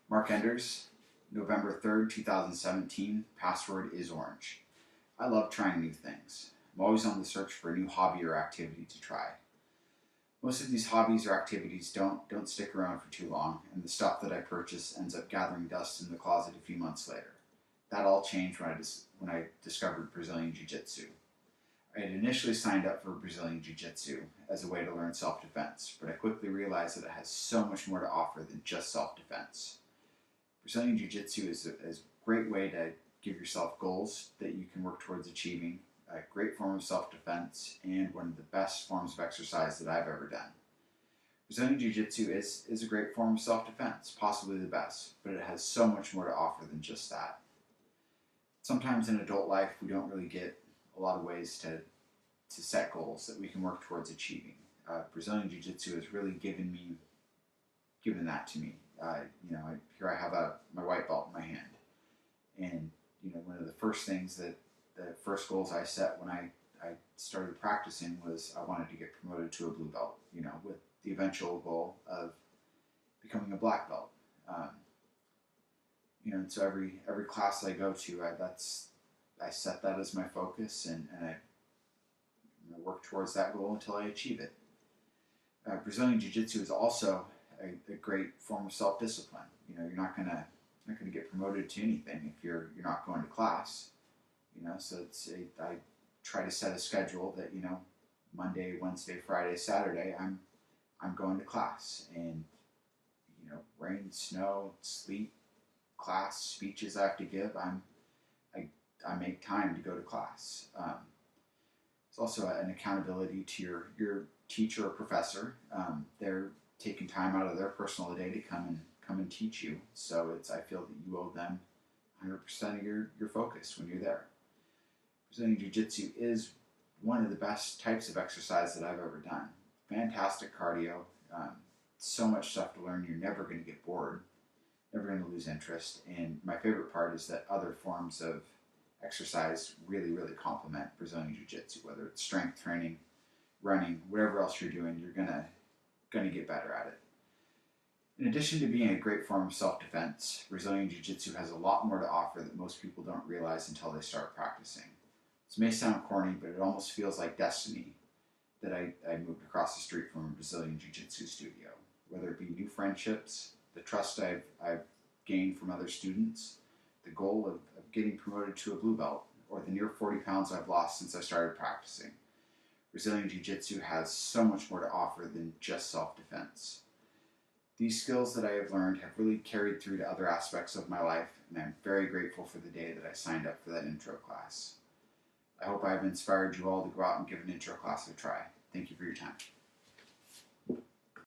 Mark Enders, November 3rd, 2017. Password is orange. I love trying new things. I'm always on the search for a new hobby or activity to try. Most of these hobbies or activities don't stick around for too long, and the stuff that I purchase ends up gathering dust in the closet a few months later. That all changed when I discovered Brazilian Jiu Jitsu. I had initially signed up for Brazilian Jiu Jitsu as a way to learn self defense, but I quickly realized that it has so much more to offer than just self defense. Brazilian Jiu Jitsu is a great way to give yourself goals that you can work towards achieving, a great form of self defense, and one of the best forms of exercise that I've ever done. Brazilian Jiu Jitsu is a great form of self defense, possibly the best, but it has so much more to offer than just that. Sometimes in adult life, we don't really get a lot of ways to set goals that we can work towards achieving. Brazilian Jiu Jitsu has really given that to me. Here I have my white belt in my hand, and one of the first things the first goals I set when I started practicing was I wanted to get promoted to a blue belt. With the eventual goal of becoming a black belt. And so every class I go to, I set that as my focus, and I work towards that goal until I achieve it. Brazilian Jiu Jitsu is also a great form of self discipline. You're not gonna get promoted to anything if you're not going to class. So I try to set a schedule that Monday, Wednesday, Friday, Saturday I'm going to class, and rain, snow, sleet, class, speeches I have to give, I make time to go to class. It's also an accountability to your teacher or professor. They're taking time out of their personal day to come and teach you. So I feel that you owe them 100% of your focus when you're there. Brazilian Jiu Jitsu is one of the best types of exercise that I've ever done. Fantastic cardio, so much stuff to learn. You're never going to get bored, never going to lose interest. And my favorite part is that other forms of exercise really, really complement Brazilian Jiu Jitsu. Whether it's strength training, running, whatever else you're doing, you're gonna get better at it. In addition to being a great form of self-defense, Brazilian Jiu Jitsu has a lot more to offer that most people don't realize until they start practicing. This may sound corny, but it almost feels like destiny that I moved across the street from a Brazilian Jiu Jitsu studio. Whether it be new friendships, the trust I've gained from other students, the goal of getting promoted to a blue belt, or the near 40 pounds I've lost since I started practicing. Brazilian Jiu Jitsu has so much more to offer than just self-defense. These skills that I have learned have really carried through to other aspects of my life, and I'm very grateful for the day that I signed up for that intro class. I hope I've inspired you all to go out and give an intro class a try. Thank you for your time.